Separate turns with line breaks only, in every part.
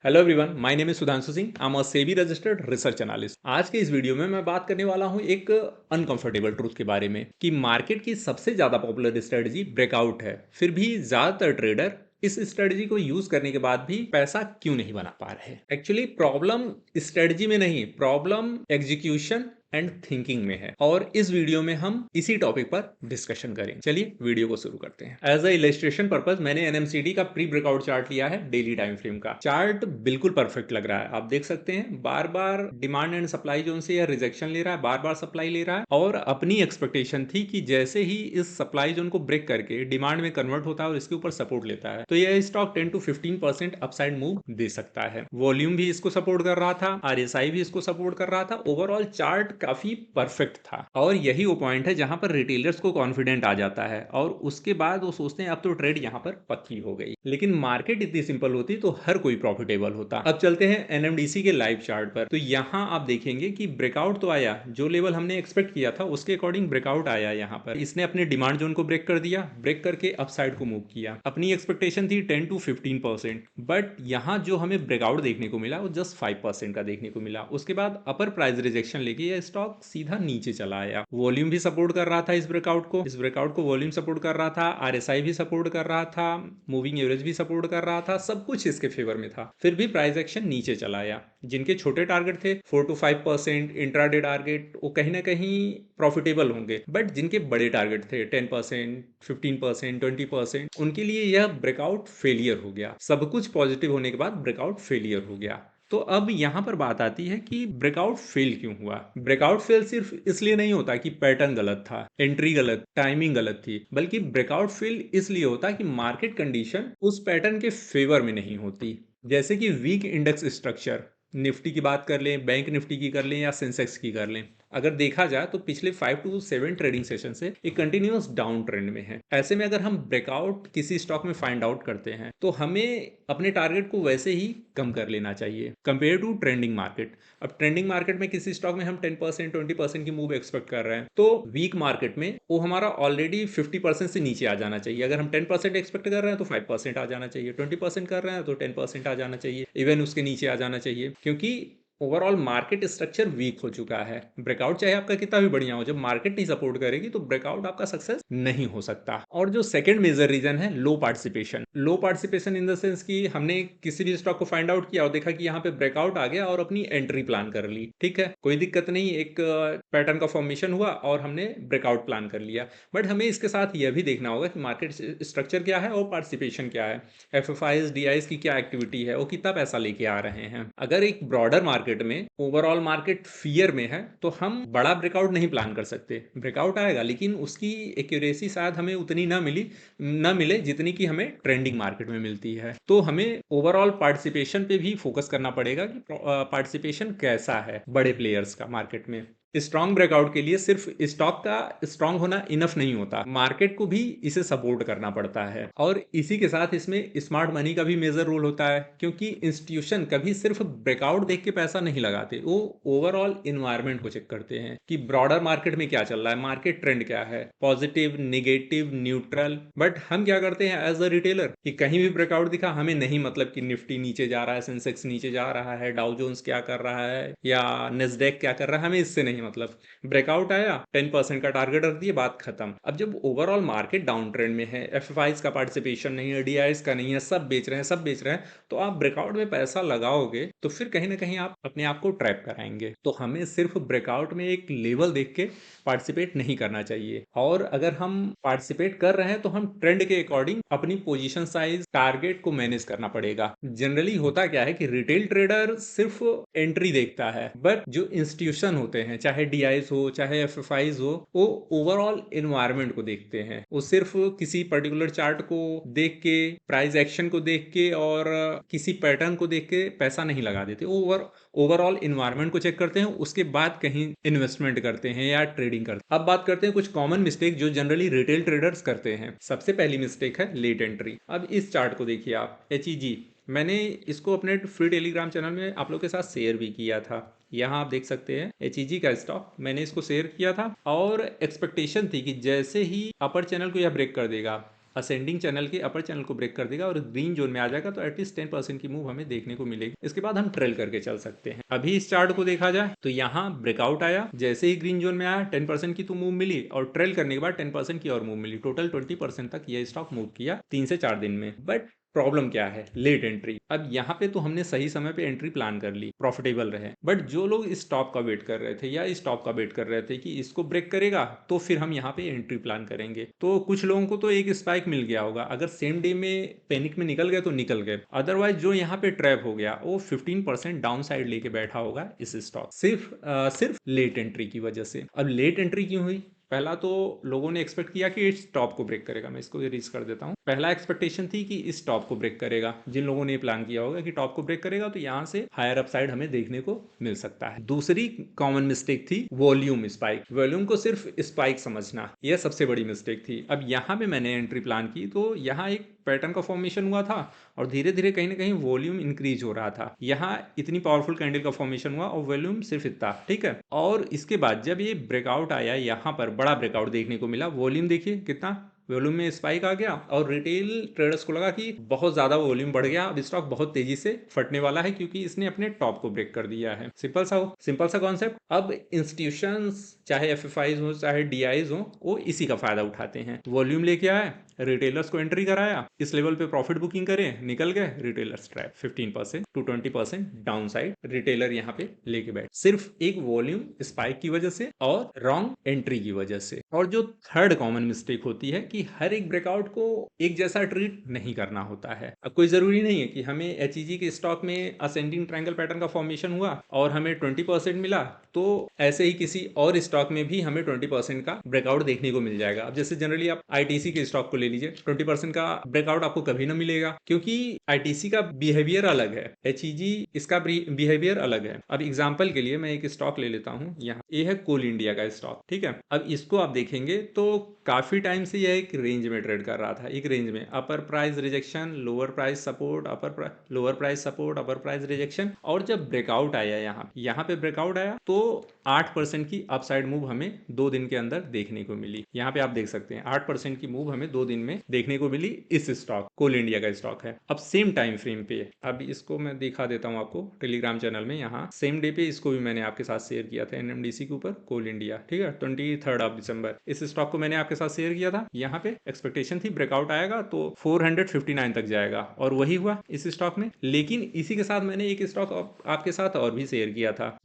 Hello everyone, my name is Sudhanshu Singh. I am a SEBI registered research analyst. आज के इस video में मैं बात करने वाला हूं एक अनकंफर्टेबल ट्रूथ के बारे में कि मार्केट की सबसे ज्यादा पॉपुलर स्ट्रेटजी ब्रेकआउट है। फिर भी ज्यादातर ट्रेडर इस स्ट्रेटजी को यूज करने के बाद भी पैसा क्यों नहीं बना पा रहे। एक्चुअली प्रॉब्लम स्ट्रेटजी में नहीं, प्रॉब्लम एग्जीक्यूशन एंड थिंकिंग में है। और इस वीडियो में हम इसी टॉपिक पर डिस्कशन करेंगे। चलिए वीडियो को शुरू करते हैं। एज अ इलस्ट्रेशन पर्पज मैंने एनएमसीडी का प्री ब्रेकआउट चार्ट लिया है, डेली टाइम फ्रेम का। चार्ट बिल्कुल परफेक्ट लग रहा है, आप देख सकते हैं बार बार डिमांड एंड सप्लाई जोन से यह रिजेक्शन ले रहा है, बार बार सप्लाई ले रहा है। और अपनी एक्सपेक्टेशन थी कि जैसे ही इस सप्लाई जोन को ब्रेक करके डिमांड में कन्वर्ट होता है और इसके ऊपर सपोर्ट लेता है तो यह स्टॉक 10 to 15% अपसाइड मूव दे सकता है। वॉल्यूम भी इसको सपोर्ट कर रहा था, आरएसआई भी इसको सपोर्ट कर रहा था। ओवरऑल चार्ट काफी परफेक्ट था और यही वो पॉइंट है जहां पर रिटेलर्स को कॉन्फिडेंट आ जाता है और उसके बाद वो सोचते हैं अब तो ट्रेड यहां पर पक्की हो गई। लेकिन मार्केट इतनी सिंपल होती तो हर कोई प्रॉफिटेबल होता। अब चलते हैं एनएमडीसी के लाइव चार्ट पर। तो यहां आप देखेंगे कि ब्रेकआउट तो आया, जो लेवल हमने एक्सपेक्ट किया था उसके अकॉर्डिंग ब्रेकआउट आया। यहां पर इसने अपने डिमांड जोन को ब्रेक कर दिया, ब्रेक करके अपसाइड को मूव किया। अपनी एक्सपेक्टेशन थी 10 to 15%, बट यहां जो हमें ब्रेकआउट देखने को मिला वो जस्ट 5% का देखने को मिला। उसके बाद अपर प्राइस रिजेक्शन लेके यह स्टॉक सीधा नीचे चला आया। वॉल्यूम भी सपोर्ट कर रहा था इस ब्रेकआउट को वॉल्यूम सपोर्ट कर रहा था, आरएसआई भी सपोर्ट कर रहा था, मूविंग एवरेज भी सपोर्ट कर रहा था, सब कुछ इसके फेवर में था। फिर भी प्राइस एक्शन नीचे चला आया। जिनके छोटे टारगेट थे 4 to 5% इंट्राडे टारगेट, वो कहीं ना कहीं प्रॉफिटेबल होंगे, बट जिनके बड़े टारगेट थे 10%, 15%, 20%, उनके लिए यह ब्रेकआउट फेलियर हो गया। सब कुछ पॉजिटिव होने के बाद ब्रेकआउट फेलियर हो गया। तो अब यहां पर बात आती है कि ब्रेकआउट फेल क्यों हुआ। ब्रेकआउट फेल सिर्फ इसलिए नहीं होता कि पैटर्न गलत था, एंट्री गलत, टाइमिंग गलत थी, बल्कि ब्रेकआउट फेल इसलिए होता कि मार्केट कंडीशन उस पैटर्न के फेवर में नहीं होती। जैसे कि वीक इंडेक्स स्ट्रक्चर, निफ्टी की बात कर लें, बैंक निफ्टी की कर लें या सेंसेक्स की कर लें, अगर देखा जाए तो पिछले 5 to 7 ट्रेडिंग सेशन से एक कंटिन्यूअस डाउन ट्रेंड में है। ऐसे में अगर हम ब्रेकआउट किसी स्टॉक में फाइंड आउट करते हैं तो हमें अपने टारगेट को वैसे ही कम कर लेना चाहिए कंपेयर टू ट्रेंडिंग मार्केट। अब ट्रेंडिंग मार्केट में किसी स्टॉक में हम 10%, 20% की मूव एक्सपेक्ट कर रहे हैं तो वीक मार्केट में वो हमारा ऑलरेडी 50% से नीचे आ जाना चाहिए। अगर हम 10% एक्सपेक्ट कर रहे हैं तो 5% आ जाना चाहिए, 20% कर रहे हैं तो 10% आ जाना चाहिए, इवन उसके नीचे आ जाना चाहिए, क्योंकि ओवरऑल मार्केट स्ट्रक्चर वीक हो चुका है। ब्रेकआउट चाहे आपका कितना भी बढ़िया हो, जब मार्केट नहीं सपोर्ट करेगी तो ब्रेकआउट आपका सक्सेस नहीं हो सकता। और जो सेकंड मेजर रीजन है low participation. Low participation in the sense कि हमने किसी भी स्टॉक को फाइंड आउट किया और देखा कि यहाँ पे ब्रेकआउट आ गया और अपनी एंट्री प्लान कर ली, ठीक है, कोई दिक्कत नहीं, एक पैटर्न का फॉर्मेशन हुआ और हमने ब्रेकआउट प्लान कर लिया। बट हमें इसके साथ यह भी देखना होगा कि मार्केट स्ट्रक्चर क्या है और पार्टिसिपेशन क्या है, एफएफआईज डीआईज की क्या एक्टिविटी है, वो कितना पैसा लेके आ रहे हैं। अगर एक ब्रॉडर मार्केट में ओवरऑल मार्केट फियर में है तो हम बड़ा ब्रेकआउट नहीं प्लान कर सकते। ब्रेकआउट आएगा लेकिन उसकी एक्यूरेसी शायद हमें उतनी ना मिले जितनी कि हमें ट्रेंडिंग मार्केट में मिलती है। तो हमें ओवरऑल पार्टिसिपेशन पे भी फोकस करना पड़ेगा कि पार्टिसिपेशन कैसा है बड़े प्लेयर्स का मार्केट में। स्ट्रॉन्ग ब्रेकआउट के लिए सिर्फ स्टॉक का स्ट्रॉन्ग होना इनफ नहीं होता, मार्केट को भी इसे सपोर्ट करना पड़ता है। और इसी के साथ इसमें स्मार्ट मनी का भी मेजर रोल होता है, क्योंकि इंस्टीट्यूशन कभी सिर्फ ब्रेकआउट देख के पैसा नहीं लगाते, वो ओवरऑल इन्वायरमेंट को चेक करते हैं कि ब्रॉडर मार्केट में क्या चल रहा है, मार्केट ट्रेंड क्या है, पॉजिटिव, निगेटिव, न्यूट्रल। बट हम क्या करते हैं एज अ रिटेलर कि कहीं भी ब्रेकआउट दिखा हमें नहीं मतलब कि निफ्टी नीचे जा रहा है, सेंसेक्स नीचे जा रहा है, डाउ जोन्स क्या कर रहा है या नेस्डेक क्या कर रहा है, हमें इससे नहीं मतलब। ब्रेकआउट आया, 10% का टारगेट रख दिए, बात खत्म। अब जब ओवरऑल मार्केट डाउन ट्रेंड में है, एफएफआईज का पार्टिसिपेशन नहीं है, डीआईज का नहीं है, सब बेच रहे हैं, तो आप ब्रेकआउट में पैसा लगाओगे तो फिर कहीं ना कहीं आप अपने आप को ट्रैप कराएंगे। तो हमें सिर्फ ब्रेकआउट में एक लेवल देख के पार्टिसिपेट नहीं करना चाहिए। और अगर हम पार्टिसिपेट कर रहे हैं तो हम ट्रेंड के अकॉर्डिंग अपनी पोजीशन साइज, टारगेट को मैनेज करना पड़ेगा। जनरली होता क्या है कि रिटेल ट्रेडर सिर्फ एंट्री देखता है, बट जो इंस्टीट्यूशन होते हैं, चाहे डीआईज हो चाहे एफएफआईज हो, वो ओवरऑल एनवायरनमेंट को देखते हैं। वो सिर्फ किसी पर्टिकुलर चार्ट को देख के, प्राइस एक्शन को देख के और किसी पैटर्न को देख के पैसा नहीं लगा देते। ओवरऑल इन्वायरमेंट को चेक करते हैं, उसके बाद कहीं इन्वेस्टमेंट करते हैं या ट्रेडिंग करते हैं। अब बात करते हैं कुछ कॉमन मिस्टेक जो जनरली रिटेल ट्रेडर्स करते हैं। सबसे पहली मिस्टेक है लेट एंट्री। अब इस चार्ट को देखिए आप, HEG, मैंने इसको अपने फ्री टेलीग्राम चैनल में आप लोग के साथ शेयर भी किया था। यहाँ आप देख सकते हैं HEG का स्टॉक मैंने इसको शेयर किया था और एक्सपेक्टेशन थी कि जैसे ही अपर चैनल को यह ब्रेक कर देगा असेंडिंग चैनल के अपर चैनल को ब्रेक कर देगा और ग्रीन जोन में आ जाएगा तो एटलीस्ट 10% की मूव हमें देखने को मिलेगी। इसके बाद हम ट्रेल करके चल सकते हैं। अभी इस चार्ट को देखा जाए तो यहाँ ब्रेकआउट आया, जैसे ही ग्रीन जोन में आया 10% की तो मूव मिली और ट्रेल करने के बाद 10% की और मूव मिली। टोटल 20% तक यह स्टॉक मूव किया 3 से 4 दिन में। बट प्रॉब्लम क्या है? Late entry. अब यहाँ पे तो हमने सही समय पे एंट्री प्लान कर ली, प्रॉफिटेबल रहे, बट जो लोग इस टॉप का वेट कर रहे थे या इस टॉप का वेट कर रहे थे कि इसको ब्रेक करेगा तो फिर हम यहाँ पे एंट्री प्लान करेंगे, तो कुछ लोगों को तो एक स्पाइक मिल गया होगा। अगर सेम डे में पैनिक में निकल गए तो निकल गए, अदरवाइज जो यहाँ पे ट्रैप हो गया वो 15% डाउन साइड लेके बैठा होगा इस स्टॉक, सिर्फ लेट एंट्री की वजह से। अब लेट एंट्री क्यों हुई? पहला तो लोगों ने एक्सपेक्ट किया कि इस टॉप को ब्रेक करेगा। मैं इसको इरेज कर देता हूँ। पहला एक्सपेक्टेशन थी कि इस टॉप को ब्रेक करेगा। जिन लोगों ने प्लान किया होगा कि टॉप को ब्रेक करेगा तो यहाँ से हायर अपसाइड हमें देखने को मिल सकता है। दूसरी कॉमन मिस्टेक थी वॉल्यूम स्पाइक। वॉल्यूम को सिर्फ स्पाइक समझना, यह सबसे बड़ी मिस्टेक थी। अब यहाँ पे मैंने एंट्री प्लान की तो यहाँ एक पैटर्न का फॉर्मेशन हुआ था और धीरे धीरे कहीं ना कहीं वॉल्यूम इंक्रीज हो रहा था। यहाँ इतनी पावरफुल कैंडल का फॉर्मेशन हुआ और वॉल्यूम सिर्फ इतना, ठीक है। और इसके बाद जब ये ब्रेकआउट आया, यहाँ पर बड़ा ब्रेकआउट देखने को मिला। वॉल्यूम देखिए कितना, वॉल्यूम में स्पाइक आ गया और रिटेल ट्रेडर्स को लगा कि बहुत ज्यादा वॉल्यूम बढ़ गया, अब स्टॉक बहुत तेजी से फटने वाला है क्योंकि इसने अपने टॉप को ब्रेक कर दिया है। सिंपल सा कॉन्सेप्ट। अब इंस्टीट्यूशंस चाहे एफएफआईज हो चाहे डीआईज हो, वो इसी का फायदा उठाते हैं। वॉल्यूम लेके आए, रिटेलर्स को एंट्री कराया, इस लेवल पे प्रॉफिट बुकिंग करें, निकल गए, retailers trap. 15% to 20% down side retailer यहाँ पे लेके बैठ, सिर्फ एक वॉल्यूम स्पाइक की वजह से और रॉन्ग एंट्री की वजह से। और जो थर्ड कॉमन मिस्टेक होती है कि हर एक ब्रेकआउट को एक जैसा ट्रीट नहीं करना होता है। अब कोई जरूरी नहीं है कि हमें एचईजी के स्टॉक में असेंडिंग ट्रायंगल पैटर्न का फॉर्मेशन हुआ और हमें 20% मिला तो ऐसे ही किसी और स्टॉक में भी हमें 20% का ब्रेकआउट देखने को मिल जाएगा। अब जैसे जनरली आप आईटीसी के स्टॉक को ले लीजिए, 20% का ब्रेकआउट आपको कभी ना मिलेगा क्योंकि आईटीसी का बिहेवियर अलग है, एचईजी इसका बिहेवियर अलग है। अब एग्जांपल के लिए मैं एक स्टॉक ले लेता हूं, यहाँ ये है कोल इंडिया का स्टॉक, ठीक है। अब इसको आप देखेंगे तो काफी टाइम से यह एक रेंज में ट्रेड कर रहा था, एक रेंज में upper price rejection, lower price support, lower price support, upper price rejection. और जब ब्रेकआउट आया यहाँ पे ब्रेकआउट आया तो 8% की अपसाइड मूव हमें 2 दिन के अंदर देखने को मिली। यहाँ पे आप देख सकते हैं 8% की मूव हमें 2 दिन में देखने को मिली। इस स्टॉक कोल इंडिया का स्टॉक है। अब सेम टाइम फ्रेम पे, अब इसको मैं दिखा देता हूँ आपको टेलीग्राम चैनल में। यहाँ सेम डे पे इसको भी मैंने आपके साथ शेयर किया था, एनएमडीसी के ऊपर कोल इंडिया, ठीक है, 23 दिसंबर। इस स्टॉक को मैंने आपके साथ शेयर किया था। यहाँ पे एक्सपेक्टेशन थी ब्रेकआउट आएगा तो 459 तक जाएगा और वही हुआ इस स्टॉक में। लेकिन इसी के साथ मैंने एक स्टॉक आपके साथ और भी शेयर किया था।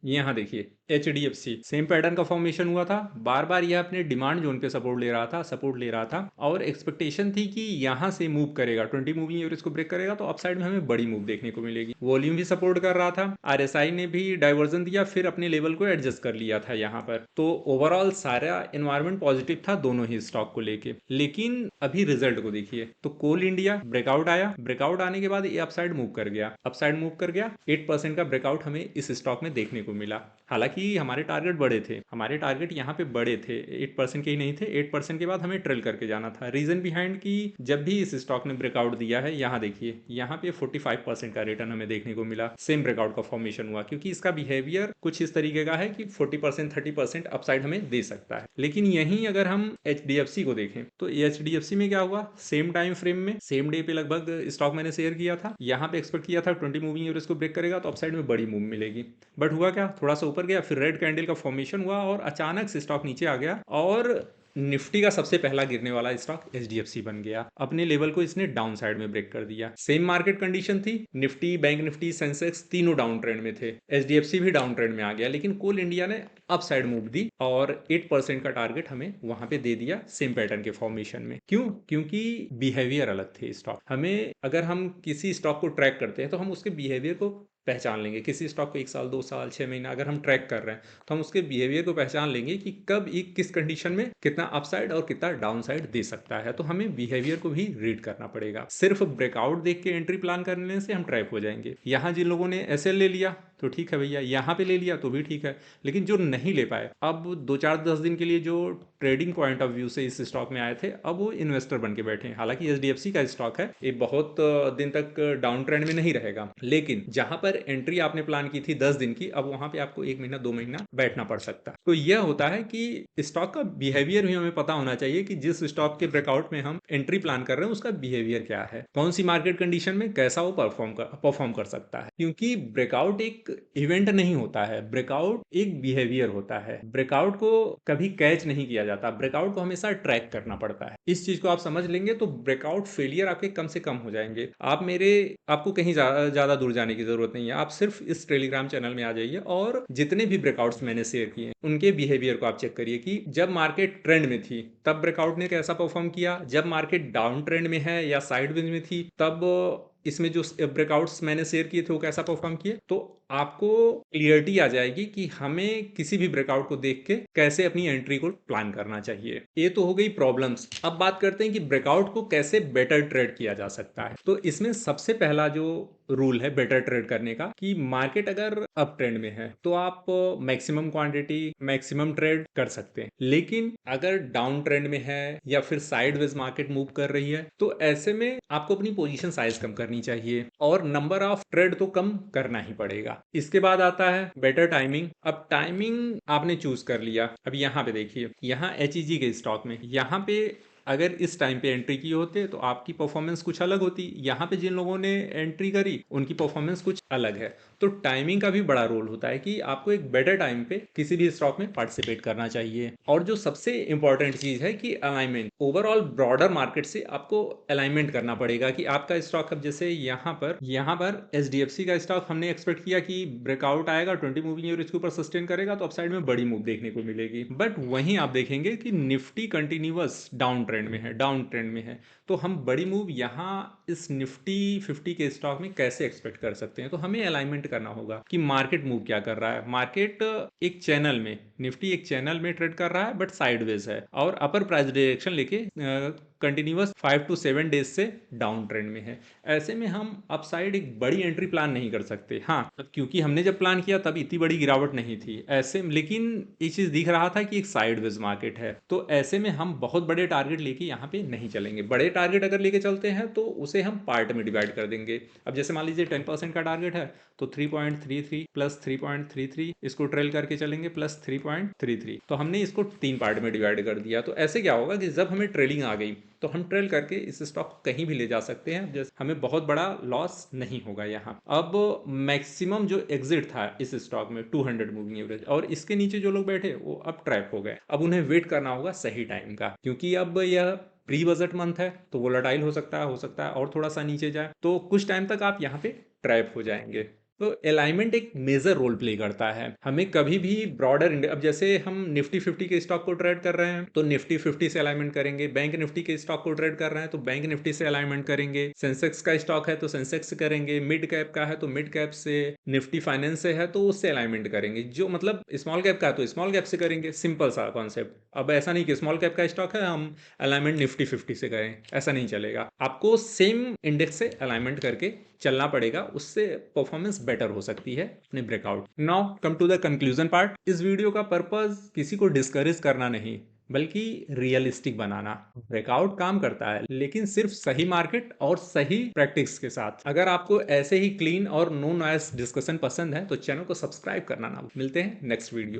यहाँ देखिए एचडीएफसी, सेम पैटर्न का फॉर्मेशन हुआ था। बार बार यह अपने डिमांड जोन पे सपोर्ट ले रहा था और एक्सपेक्टेशन थी कि यहाँ से मूव करेगा, 20 मूविंग एवरेज को ब्रेक करेगा तो अपसाइड में हमें बड़ी मूव देखने को मिलेगी। वॉल्यूम भी सपोर्ट कर रहा था, आरएसआई ने भी डाइवर्जन दिया, फिर अपने लेवल को एडजस्ट कर लिया था यहाँ पर। तो ओवरऑल सारा एनवायरमेंट पॉजिटिव था दोनों ही स्टॉक को लेके। लेकिन अभी रिजल्ट को देखिए तो कोल इंडिया ब्रेकआउट आया, ब्रेकआउट आने के बाद ये अपसाइड मूव कर गया, 8% का ब्रेकआउट हमें इस स्टॉक में देखने को मिला। हालांकि हमारे टारगेट बड़े थे, हमारे टारगेट यहाँ पे बड़े थे, 8% के ही नहीं थे। 8% के बाद हमें ट्रेल करके जाना था। रीजन बिहाइंड कि जब भी इस स्टॉक ने ब्रेकआउट दिया है, यहाँ देखिए यहाँ पे 45% का रिटर्न हमें देखने को मिला। सेम ब्रेकआउट का फॉर्मेशन हुआ क्योंकि इसका बिहेवियर कुछ इस तरीके का है कि 40% 30% अपसाइड हमें दे सकता है। लेकिन यहीं अगर हम एचडीएफसी को देखें तो एचडीएफसी में क्या हुआ, सेम टाइम फ्रेम में सेम डे पे लगभग स्टॉक मैंने शेयर किया था। यहाँ पे एक्सपेक्ट किया था 20 मूविंग एवरेज को ब्रेक करेगा तो अपसाइड में बड़ी मूव मिलेगी। बट हुआ क्या, थोड़ा सा ऊपर गया, फिर रेड कैंडल का फॉर्मेशन हुआ और अचानक से स्टॉक नीचे आ गया और निफ्टी का सबसे पहला गिरने वाला स्टॉक एचडीएफसी बन गया। अपने लेवल को इसने डाउन साइड में ब्रेक कर दिया। सेम मार्केट कंडीशन थी, निफ्टी, बैंक निफ्टी, सेंसेक्स तीनों डाउन ट्रेंड में थे, एचडीएफसी भी डाउन ट्रेंड में आ गया। लेकिन कोल इंडिया ने अप साइड मूव दी और 8% का टारगेट हमें वहां पे दे दिया सेम पैटर्न के फॉर्मेशन में। क्यों? क्योंकि बिहेवियर अलग थे स्टॉक। हमें अगर हम किसी स्टॉक को ट्रैक करते हैं तो हम उसके बिहेवियर को पहचान लेंगे। किसी स्टॉक को 1 साल, 2 साल, 6 महीना अगर हम ट्रैक कर रहे हैं तो हम उसके बिहेवियर को पहचान लेंगे कि कब एक किस कंडीशन में कितना अपसाइड और कितना डाउन साइड दे सकता है। तो हमें बिहेवियर को भी रीड करना पड़ेगा। सिर्फ ब्रेकआउट देख के एंट्री प्लान करने से हम ट्रैप हो जाएंगे। यहाँ जिन लोगों ने एसएल ले लिया तो ठीक है भैया, यहाँ पे ले लिया तो भी ठीक है। लेकिन जो नहीं ले पाए, अब 2-4-10 दिन के लिए जो ट्रेडिंग पॉइंट ऑफ व्यू से इस स्टॉक में आए थे, अब वो इन्वेस्टर बन के बैठे हैं। हालांकि एचडीएफसी का स्टॉक है, ये बहुत दिन तक डाउन ट्रेंड में नहीं रहेगा, लेकिन जहां पर एंट्री आपने प्लान की थी 10 दिन की, अब वहां पे आपको 1 महीना 2 महीना बैठना पड़ सकता है। तो यह होता है कि स्टॉक का बिहेवियर भी हमें पता होना चाहिए कि जिस स्टॉक के ब्रेकआउट में हम एंट्री प्लान कर रहे हैं उसका बिहेवियर क्या है, कौन सी मार्केट कंडीशन में कैसा वो परफॉर्म कर सकता है। क्योंकि ब्रेकआउट एक इवेंट नहीं होता है, ब्रेकआउट एक बिहेवियर होता है। ब्रेकआउट को कभी कैच नहीं किया जाता, ब्रेकआउट को हमेशा ट्रैक करना पड़ता है। इस चीज को आप समझ लेंगे तो ब्रेकआउट फेलियर आपके कम से कम हो जाएंगे। आपको कहीं ज्यादा दूर जाने की जरूरत नहीं है, आप सिर्फ इस टेलीग्राम चैनल में आ जाइए और जितने भी ब्रेकआउट्स मैंने शेयर किए उनके बिहेवियर को आप चेक करिए कि जब मार्केट ट्रेंड में थी तब ब्रेकआउट ने कैसा परफॉर्म किया, जब मार्केट डाउन ट्रेंड में है या साइडवेज में थी तब इसमें जो ब्रेकआउट्स मैंने शेयर किए थे वो कैसा परफॉर्म किए। तो आपको क्लियरिटी आ जाएगी कि हमें किसी भी ब्रेकआउट को देख के कैसे अपनी एंट्री को प्लान करना चाहिए। ये तो हो गई प्रॉब्लम्स। अब बात करते हैं कि ब्रेकआउट को कैसे बेटर ट्रेड किया जा सकता है। तो इसमें सबसे पहला जो रूल है बेटर ट्रेड करने का कि मार्केट अगर अप ट्रेंड में है तो आप मैक्सिमम क्वांटिटी मैक्सिमम ट्रेड कर सकते हैं, लेकिन अगर डाउन ट्रेंड में है या फिर साइडवेज मार्केट मूव कर रही है तो ऐसे में आपको अपनी पोजीशन साइज कम करनी चाहिए और नंबर ऑफ ट्रेड तो कम करना ही पड़ेगा। इसके बाद आता है बेटर टाइमिंग। अब टाइमिंग आपने चूज कर लिया, अब यहाँ पे देखिए, यहाँ एचईजी के स्टॉक में यहाँ पे अगर इस टाइम पे एंट्री की होते तो आपकी परफॉर्मेंस कुछ अलग होती। यहाँ पे जिन लोगों ने एंट्री करी उनकी परफॉर्मेंस कुछ अलग है। तो टाइमिंग का भी बड़ा रोल होता है कि आपको एक बेटर टाइम पे किसी भी स्टॉक में पार्टिसिपेट करना चाहिए। और जो सबसे इंपॉर्टेंट चीज है कि अलाइनमेंट, ओवरऑल ब्रॉडर मार्केट से आपको अलाइनमेंट करना पड़ेगा कि आपका स्टॉक, अब जैसे यहाँ पर एचडीएफसी का स्टॉक हमने एक्सपेक्ट किया कि ब्रेकआउट आएगा 20 मूविंग एवरेज के ऊपर सस्टेन करेगा तो अपसाइड में बड़ी मूव देखने को मिलेगी। बट वहीं आप देखेंगे कि निफ्टी कंटिन्यूअस डाउन ट्रेंड में है। तो हम बड़ी मूव यहाँ इस निफ्टी 50 के स्टॉक में कैसे एक्सपेक्ट कर सकते हैं। तो हमें अलाइनमेंट करना होगा कि मार्केट मूव क्या कर रहा है। मार्केट एक चैनल में, निफ्टी एक चैनल में ट्रेड कर रहा है बट साइडवेज है और अपर प्राइस डायरेक्शन लेके कंटिन्यूअस 5 to 7 डेज से डाउन ट्रेंड में है। ऐसे में हम अपसाइड एक बड़ी एंट्री प्लान नहीं कर सकते। हाँ, क्योंकि हमने जब प्लान किया तब इतनी बड़ी गिरावट नहीं थी ऐसे, लेकिन ये चीज दिख रहा था कि एक साइडवेज मार्केट है। तो ऐसे में हम बहुत बड़े टारगेट लेके यहाँ पे नहीं चलेंगे। बड़े टारगेट अगर लेके चलते हैं तो उसे हम पार्ट में डिवाइड कर देंगे। अब जैसे मान लीजिए 10% का टारगेट है तो 3.33 प्लस 3.33 इसको ट्रेल करके चलेंगे प्लस 3.33। तो हमने इसको 3 पार्ट में डिवाइड कर दिया। तो ऐसे क्या होगा कि जब हमें ट्रेलिंग आ गई तो हम ट्रेल करके इस स्टॉक को कहीं भी ले जा सकते हैं, जैसे हमें बहुत बड़ा लॉस नहीं होगा यहाँ। अब मैक्सिमम जो एग्जिट था इस स्टॉक में 200 मूविंग एवरेज, और इसके नीचे जो लोग बैठे वो अब ट्रैप हो गए। अब उन्हें वेट करना होगा सही टाइम का, क्योंकि अब यह प्री बजट मंथ है तो वोलेटाइल हो सकता है और थोड़ा सा नीचे जाए, तो कुछ टाइम तक आप यहाँ पे ट्रैप हो जाएंगे। तो अलाइनमेंट एक मेजर रोल प्ले करता है। हमें कभी भी ब्रॉडर इंडिया, अब जैसे हम निफ्टी 50 के स्टॉक को ट्रेड कर रहे हैं तो निफ्टी 50 से अलाइनमेंट करेंगे, बैंक निफ्टी के स्टॉक को ट्रेड कर रहे हैं तो बैंक निफ्टी से अलाइनमेंट करेंगे, सेंसेक्स का स्टॉक है तो सेंसेक्स से करेंगे, मिड कैप का है तो मिड कैप से, निफ्टी फाइनेंस से है तो उससे अलाइनमेंट करेंगे, जो मतलब स्मॉल कैप का है तो स्मॉल कैप से करेंगे। सिंपल सा कॉन्सेप्ट। अब ऐसा नहीं कि स्मॉल कैप का स्टॉक है हम अलाइनमेंट निफ्टी 50 से करें, ऐसा नहीं चलेगा। आपको सेम इंडेक्स से अलाइनमेंट करके चलना पड़ेगा, उससे परफॉर्मेंस बेटर हो सकती है अपने breakout. Now come to the conclusion part. इस वीडियो का पर्पस किसी को डिस्करेज करना नहीं बल्कि रियलिस्टिक बनाना। ब्रेकआउट काम करता है लेकिन सिर्फ सही मार्केट और सही प्रैक्टिस के साथ। अगर आपको ऐसे ही क्लीन और नो नॉइस डिस्कशन पसंद है तो चैनल को सब्सक्राइब करना ना। मिलते हैं नेक्स्ट वीडियो।